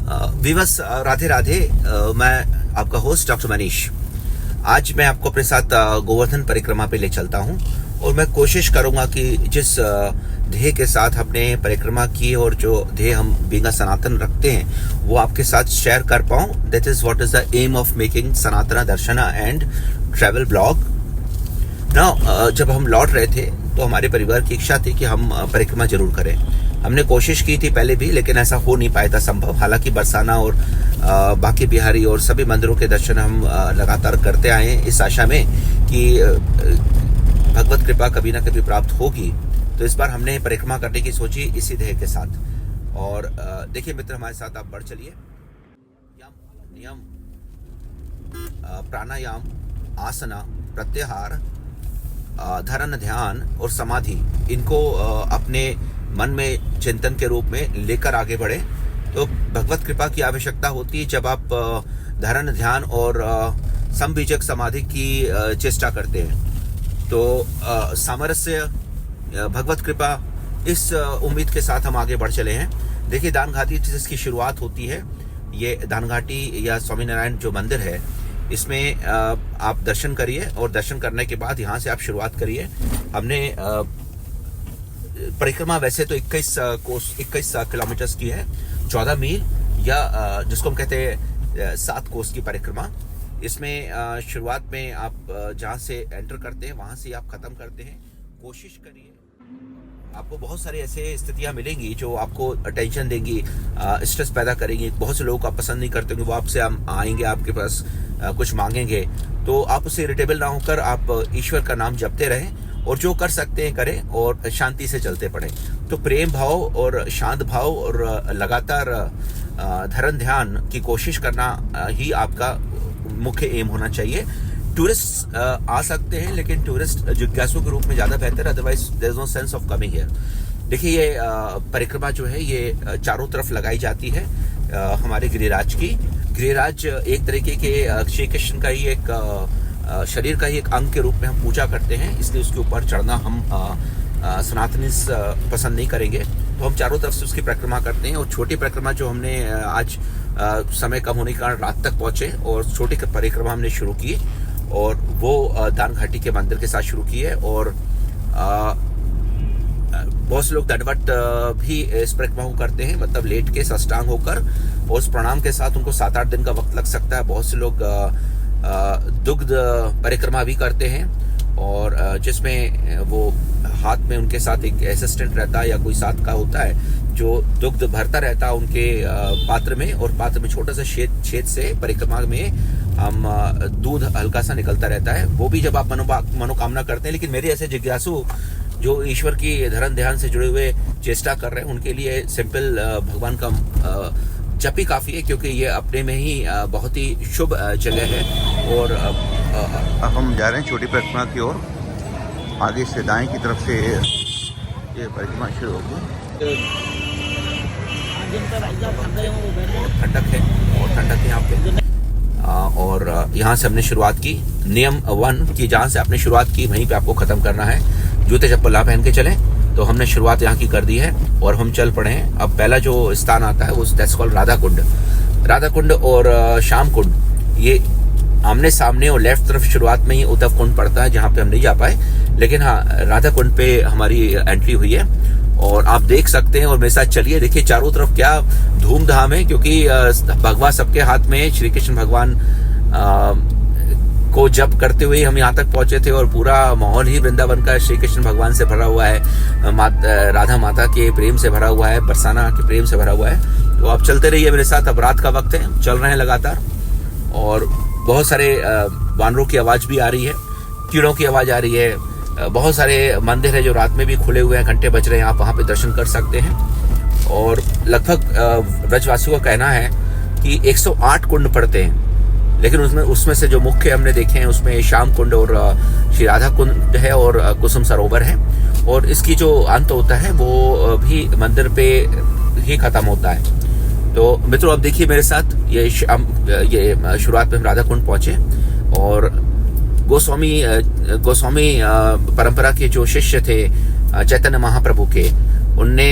Viewers Radhe Radhe. मैं आपका host doctor Manish. आज मैं आपको अपने साथ गोवर्धन परिक्रमा पे ले चलता हूँ और मैं कोशिश करूँगा कि जिस ध्येय के साथ हमने परिक्रमा की और जो ध्येय हम बींगा सनातन रखते हैं वो आपके साथ शेयर कर पाऊँ। That is what is the aim of making Sanatana Darshana and travel blog. Now जब हम लौट रहे थे तो हमारे परिवार की इच्छा थी कि हम परिक्रमा जरूर करें। हमने कोशिश की थी पहले भी, लेकिन ऐसा हो नहीं पाया था संभव। हालांकि बरसाना और बाकी बिहारी और सभी मंदिरों के दर्शन हम लगातार करते आए हैं इस आशा में कि भगवत कृपा कभी ना कभी प्राप्त होगी। तो इस बार हमने परिक्रमा करने की सोची इसी ध्येय के साथ। और देखिए मित्र, हमारे साथ आप बढ़ चलिए। नियम, प्राणायाम, आसना, प्रत्याहार, धरण, ध्यान और समाधि, इनको अपने मन में चिंतन के रूप में लेकर आगे बढ़े तो भगवत कृपा की आवश्यकता होती है। जब आप धरण, ध्यान और समबीजक समाधि की चेष्टा करते हैं तो सामरस्य, भगवत कृपा, इस उम्मीद के साथ हम आगे बढ़ चले हैं। देखिए, दानघाटी जिसकी शुरुआत होती है, ये दानघाटी या स्वामीनारायण जो मंदिर है, इसमें आप दर्शन करिए और दर्शन करने के बाद यहाँ से आप शुरुआत करिए। हमने परिक्रमा वैसे तो 21 किलोमीटर की है, 14 मील या जिसको हम कहते हैं 7 कोस की परिक्रमा। इसमें शुरुआत में आप जहाँ से एंटर करते हैं वहाँ से आप खत्म करते हैं। कोशिश करिए, आपको बहुत सारी ऐसे स्थितियां मिलेंगी जो आपको टेंशन देंगी, स्ट्रेस पैदा करेंगी। बहुत से लोग आप पसंद नहीं करते होंगे, वो आपसे आएंगे, आपके पास कुछ मांगेंगे, तो आप उससे इरिटेबल ना होकर आप ईश्वर का नाम जपते रहें और जो कर सकते हैं करें और शांति से चलते पड़े। तो प्रेम भाव और शांत भाव और लगातार धरण ध्यान की कोशिश करना ही आपका मुख्य एम होना चाहिए। टूरिस्ट आ सकते हैं, लेकिन टूरिस्ट जिज्ञासु के रूप में ज़्यादा बेहतर, otherwise there is no sense of coming here. देखिए, ये परिक्रमा जो है ये चारों तरफ लगाई जाती है हमारे गिरिराज की। गिरिराज एक तरीके के श्री कृष्ण का ही एक शरीर का ही एक अंग के रूप में हम पूजा करते हैं, इसलिए उसके ऊपर चढ़ना हम सनातनी पसंद नहीं करेंगे। तो हम चारों तरफ से उसकी परिक्रमा करते हैं। और छोटी परिक्रमा जो हमने आज समय कम होने के कारण रात तक पहुंचे और छोटी परिक्रमा हमने शुरू की और वो दानघाटी के मंदिर के साथ शुरू की है। और बहुत से लोग दंडवत भी इस परिक्रमा को करते हैं, मतलब लेट के साष्टांग होकर, और उस प्रणाम के साथ उनको 7-8 दिन का वक्त लग सकता है। बहुत से लोग दुग्ध परिक्रमा भी करते हैं और जिसमें वो हाथ में उनके साथ एक असिस्टेंट रहता है या कोई साथ का होता है जो दुग्ध भरता रहता है उनके पात्र में, और पात्र में छोटा सा छेद से परिक्रमा में हम दूध हल्का सा निकलता रहता है। वो भी जब आप मनोकामना करते हैं। लेकिन मेरे ऐसे जिज्ञासु जो ईश्वर की धरण ध्यान से जुड़े हुए चेष्टा कर रहे हैं, उनके लिए सिंपल भगवान का जप ही काफ़ी है, क्योंकि ये अपने में ही बहुत ही शुभ जगह है। और अब हम जा रहे हैं छोटी परिक्रमा की ओर। आगे से दाएं की तरफ से ये परिक्रमा शुरू होगी। ठंडक है और ठंडक है यहाँ पे। और यहाँ से हमने शुरुआत की। नियम 1 की जहाँ से आपने शुरुआत की वहीं पे आपको ख़त्म करना है। जूते चप्पल ना पहन के चलें। तो हमने शुरुआत यहाँ की कर दी है और हम चल पड़े हैं। अब पहला जो स्थान आता है वो दैट्स कॉल्ड राधा कुंड। राधा कुंड और श्याम कुंड, ये आमने सामने, और लेफ्ट तरफ शुरुआत में ही उद्धव कुंड पड़ता है जहाँ पे हम नहीं जा पाए। लेकिन हाँ, राधा कुंड पे हमारी एंट्री हुई है और आप देख सकते हैं। और मेरे साथ चलिए, देखिए चारों तरफ क्या धूमधाम है, क्योंकि भगवा सबके हाथ में। श्री कृष्ण भगवान को जप करते हुए हम यहाँ तक पहुंचे थे और पूरा माहौल ही वृंदावन का श्री कृष्ण भगवान से भरा हुआ है, राधा माता के प्रेम से भरा हुआ है, बरसाना के प्रेम से भरा हुआ है। तो आप चलते रहिए मेरे साथ। अब रात का वक्त है, चल रहे हैं लगातार, और बहुत सारे वानरों की आवाज भी आ रही है, कीड़ों की आवाज आ रही है। बहुत सारे मंदिर है जो रात में भी खुले हुए हैं, घंटे बज रहे हैं, आप वहाँ पे दर्शन कर सकते हैं। और लगभग ब्रजवासियों का कहना है कि 108 कुंड पड़ते हैं, लेकिन उसमें से जो मुख्य हमने देखे हैं उसमें श्याम कुंड और श्री राधा कुंड है और कुसुम सरोवर है। और इसकी जो अंत होता है वो भी मंदिर पे ही खत्म होता है। तो मित्रों, अब देखिए मेरे साथ, ये शुरुआत में हम राधा कुंड पहुंचे और गोस्वामी परंपरा के जो शिष्य थे चैतन्य महाप्रभु के, उनने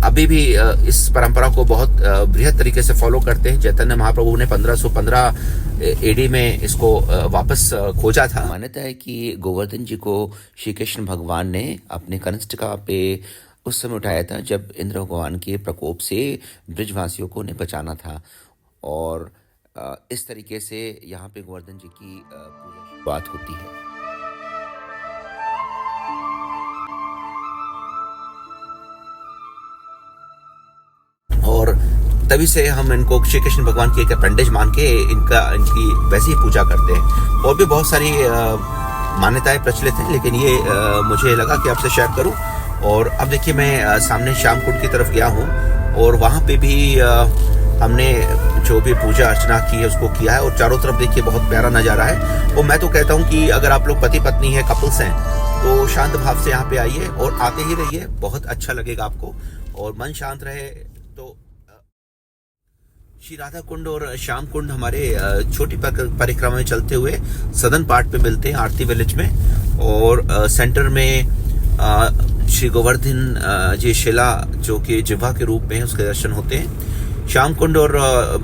अभी भी इस परंपरा को बहुत बृहद तरीके से फॉलो करते हैं। चैतन्य महाप्रभु ने 1515 एडी में इसको वापस खोजा था। मान्यता है कि गोवर्धन जी को श्री कृष्ण भगवान ने अपने कनिष्ठिका पे उस समय उठाया था जब इंद्र भगवान के प्रकोप से ब्रिजवासियों को उन्हें बचाना था, और इस तरीके से यहाँ पे गोवर्धन जी की पूजा की बात होती है। और तभी से हम इनको श्री कृष्ण भगवान की एक अपेंडेज मान के इनकी वैसे ही पूजा करते हैं। और भी बहुत सारी मान्यताएं प्रचलित हैं, लेकिन ये मुझे लगा कि आपसे शेयर करूं। और अब देखिए, मैं सामने श्याम कुंड की तरफ गया हूं और वहां पे भी हमने जो भी पूजा अर्चना की है उसको किया है। और चारों तरफ देखिए बहुत प्यारा नज़ारा है। और मैं तो कहता हूँ कि अगर आप लोग पति पत्नी हैं, कपल्स हैं, तो शांत भाव से यहाँ पे आइए और आते ही रहिए, बहुत अच्छा लगेगा आपको और मन शांत रहे। तो श्री राधा कुंड और श्याम कुंड हमारे छोटी परिक्रमा में चलते हुए सदन पार्ट पे मिलते हैं, आरती विलेज में। और सेंटर में श्री गोवर्धन जी शिला जो कि जिह्वा के रूप में है, उसके दर्शन होते हैं। श्याम कुंड और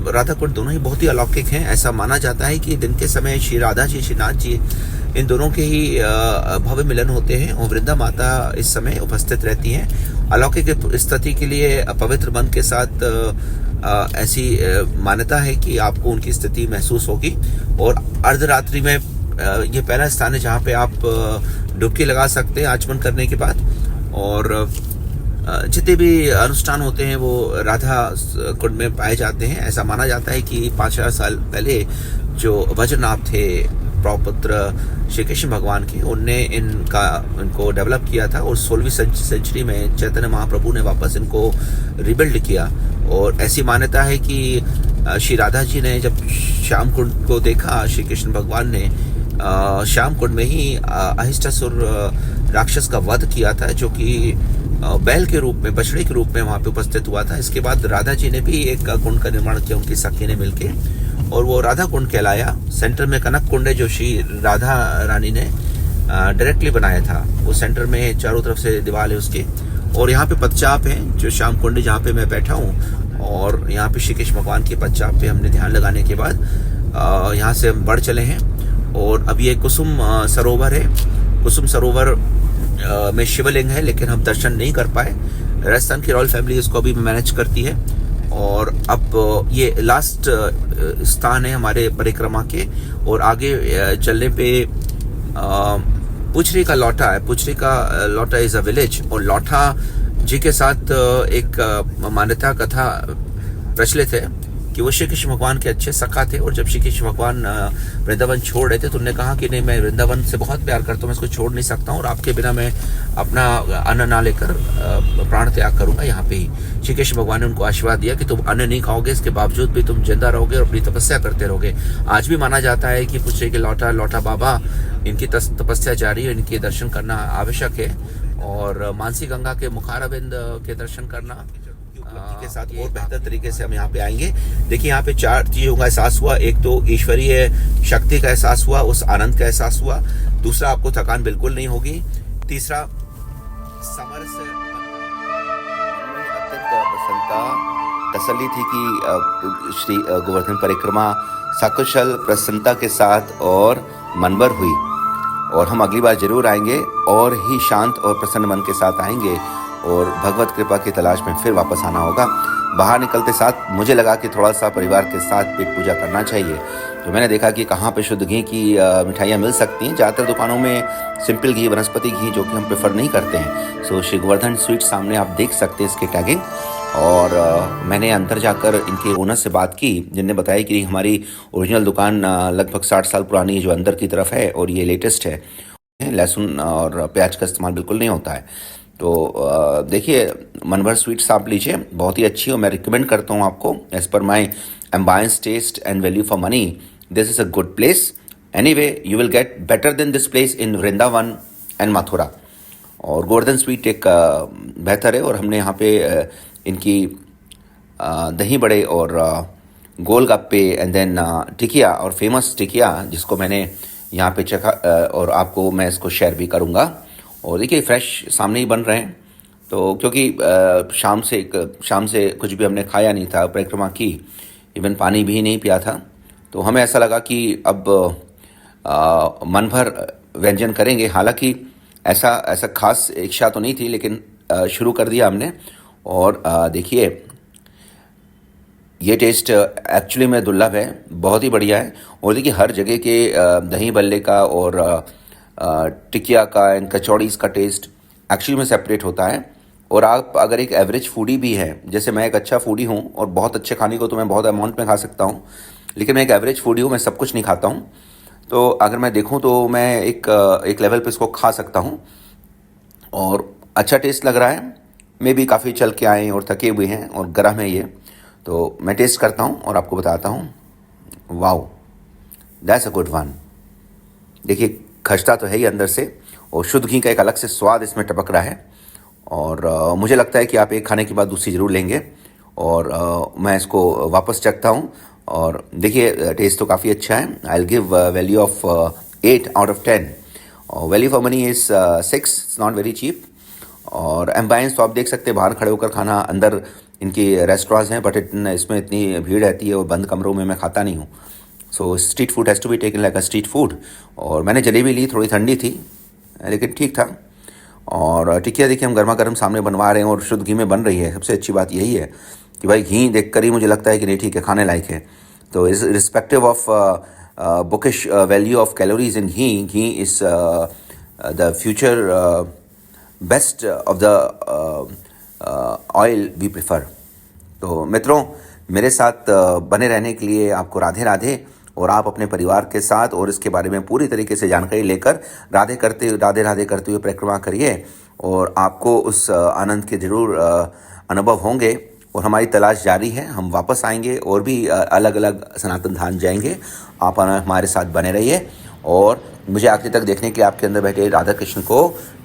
राधा कुंड दोनों ही बहुत ही अलौकिक हैं। ऐसा माना जाता है कि दिन के समय श्री राधा जी, श्री नाथ जी, इन दोनों के ही भव्य मिलन होते हैं और वृंदा माता इस समय उपस्थित रहती हैं। अलौकिक स्थिति के लिए पवित्र मन के साथ ऐसी मान्यता है कि आपको उनकी स्थिति महसूस होगी। और अर्धरात्रि में ये पहला स्थान है जहाँ पे आप डुबकी लगा सकते हैं आचमन करने के बाद। और जितने भी अनुष्ठान होते हैं वो राधा कुंड में पाए जाते हैं। ऐसा माना जाता है कि 5000 साल पहले जो वज्रनाभ थे, प्रपुत्र श्री कृष्ण भगवान के, उनने इनको डेवलप किया था और 16वीं सेंचुरी में चैतन्य महाप्रभु ने वापस इनको रिबिल्ड किया। और ऐसी मान्यता है कि श्री राधा जी ने जब श्याम कुंड को देखा, श्री कृष्ण भगवान ने श्याम कुंड में ही अहिष्टासुर राक्षस का वध किया था, जो कि बैल के रूप में, बछड़े के रूप में वहां पे उपस्थित हुआ था। इसके बाद राधा जी ने भी एक कुंड का निर्माण किया उनकी सखी ने मिलके, और वो राधा कुंड कहलाया। सेंटर में कनक कुंड है जो श्री राधा रानी ने डायरेक्टली बनाया था। वो सेंटर में चारों तरफ से दीवार है उसके। और यहाँ पे पदचाप है जो श्याम कुंड जहाँ पे मैं बैठा हूँ, और यहाँ पे श्री कृष्ण भगवान के पदचाप पे हमने ध्यान लगाने के बाद यहाँ से हम बढ़ चले हैं। और अब ये कुसुम सरोवर है। कुसुम सरोवर में शिवलिंग है, लेकिन हम दर्शन नहीं कर पाए। राजस्थान की रॉयल फैमिली इसको अभी मैनेज करती है। और अब ये लास्ट स्थान है हमारे परिक्रमा के। और आगे चलने पे पुचरी का लौटा है। पुचरी का लौटा इज अ विलेज। और लौटा जी के साथ एक मान्यता कथा प्रचलित है कि वो श्री कृष्ण भगवान के अच्छे सखा थे। और जब श्री कृष्ण भगवान वृंदावन छोड़ रहे थे तो उन्होंने कहा कि नहीं, मैं वृंदावन से बहुत प्यार करता हूँ, मैं इसको छोड़ नहीं सकता हूँ, और आपके बिना मैं अपना अन्न ना लेकर प्राण त्याग करूंगा यहाँ पे ही। श्री कृष्ण भगवान ने उनको आशीर्वाद दिया कि तुम अन्न नहीं खाओगे, इसके बावजूद भी तुम जिंदा रहोगे और अपनी तपस्या करते रहोगे। आज भी माना जाता है कि पुचरे के लौटा बाबा, इनकी तपस्या जारी है, इनके दर्शन करना आवश्यक है। और मानसी गंगा के मुखारविंद के दर्शन करना के साथ और बेहतर तरीके से हम यहाँ पे आएंगे। देखिए, यहाँ पे 4 चीजों का एहसास हुआ। एक तो ईश्वरीय शक्ति का एहसास हुआ, उस आनंद का एहसास हुआ। दूसरा, आपको थकान बिल्कुल नहीं होगी। तीसरा, सामरस्य, अत्यंत प्रसन्नता, तसल्ली थी कि श्री गोवर्धन परिक्रमा सकुशल प्रसन्नता के साथ और मनभर हुई। और हम अगली बार जरूर आएंगे और ही शांत और प्रसन्न मन के साथ आएंगे और भगवत कृपा की तलाश में फिर वापस आना होगा। बाहर निकलते साथ मुझे लगा कि थोड़ा सा परिवार के साथ पेट पूजा करना चाहिए। तो मैंने देखा कि कहाँ पे शुद्ध घी की मिठाइयाँ मिल सकती हैं। ज़्यादातर दुकानों में सिंपल घी, वनस्पति घी, जो कि हम प्रेफर नहीं करते हैं। सो श्री गोवर्धन स्वीट सामने आप देख सकते हैं इसकी टैगिंग। और मैंने अंदर जाकर इनके ओनर से बात की, जिनने बताया कि हमारी ओरिजिनल दुकान लगभग 60 साल पुरानी जो अंदर की तरफ है, और ये लेटेस्ट है। लहसुन और प्याज का इस्तेमाल बिल्कुल नहीं होता है। तो देखिए, मनभर स्वीट्स आप लीजिए, बहुत ही अच्छी, और मैं रिकमेंड करता हूँ आपको। As per my ambiance taste and value for money, this is a good place. Anyway, you will get better than this place in Vrindavan and Mathura. और गोवर्धन स्वीट एक बेहतर है। और हमने यहाँ पे इनकी दही बड़े और गोलगप्पे एंड देन टिकिया, और फेमस टिकिया जिसको मैंने यहाँ पे चखा, और आपको मैं इसको शेयर भी करूँगा। और देखिए, फ्रेश सामने ही बन रहे हैं। तो क्योंकि शाम से कुछ भी हमने खाया नहीं था, परिक्रमा की, इवन पानी भी नहीं पिया था, तो हमें ऐसा लगा कि अब मन भर व्यंजन करेंगे। हालांकि ऐसा ऐसा खास इच्छा तो नहीं थी, लेकिन शुरू कर दिया हमने। और देखिए, ये टेस्ट एक्चुअली में दुर्लभ है, बहुत ही बढ़िया है। और देखिए, हर जगह के दही बल्ले का और टिकिया का एंड कचौड़ीज़ का टेस्ट एक्चुअली में सेपरेट होता है। और आप अगर एक एवरेज फूडी भी हैं, जैसे मैं एक अच्छा फूडी हूँ और बहुत अच्छे खाने को तो मैं बहुत अमाउंट में खा सकता हूँ, लेकिन मैं एक एवरेज फूडी हूँ, मैं सब कुछ नहीं खाता हूँ। तो अगर मैं देखूँ तो मैं एक लेवल पे इसको खा सकता हूँ और अच्छा टेस्ट लग रहा है। मे भी काफ़ी चल के आए और थके हुए हैं और गर्म है ये, तो मैं टेस्ट करता हूँ और आपको बताता हूँ। Wow, that's a good one. देखिए, खस्ता तो है ही अंदर से, और शुद्ध घी का एक अलग से स्वाद इसमें टपक रहा है। और मुझे लगता है कि आप एक खाने के बाद दूसरी ज़रूर लेंगे। और मैं इसको वापस चखता हूँ और देखिए, टेस्ट तो काफ़ी अच्छा है। I will give value of 8 out of 10। Value for money is 6, it's not very cheap. और एम्बायंस तो आप देख सकते हैं, बाहर खड़े होकर खाना, अंदर इनकी रेस्टोरेंट्स हैं, बट इसमें इतनी भीड़ रहती है और बंद कमरों में मैं खाता नहीं हूँ। So street food has to be taken like a street food. और मैंने जलेबी ली, थोड़ी ठंडी थी लेकिन ठीक था। और टिकिया देखिए, हम गर्मा गर्म सामने बनवा रहे हैं और शुद्ध घी में बन रही है। सबसे अच्छी बात यही है कि भाई, घी देख कर ही मुझे लगता है कि नहीं, ठीक है, खाने लायक है। तो irrespective of bookish value of calories in ghee, ghee is the future best of the oil we prefer. तो मित्रों, मेरे साथ बने रहने के लिए आपको राधे राधे। और आप अपने परिवार के साथ और इसके बारे में पूरी तरीके से जानकारी लेकर राधे राधे करते हुए परिक्रमा करिए और आपको उस आनंद के ज़रूर अनुभव होंगे। और हमारी तलाश जारी है, हम वापस आएंगे और भी अलग अलग सनातन धाम जाएंगे। आप हमारे साथ बने रहिए और मुझे आखिर तक देखने के लिए आपके अंदर बैठे राधा कृष्ण को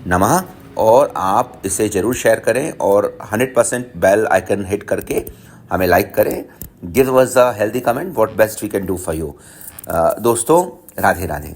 नमः। और आप इसे ज़रूर शेयर करें और 100% बेल आइकन हिट करके हमें लाइक करें। Give us a healthy comment, what best we can do for you. दोस्तों, राधे राधे।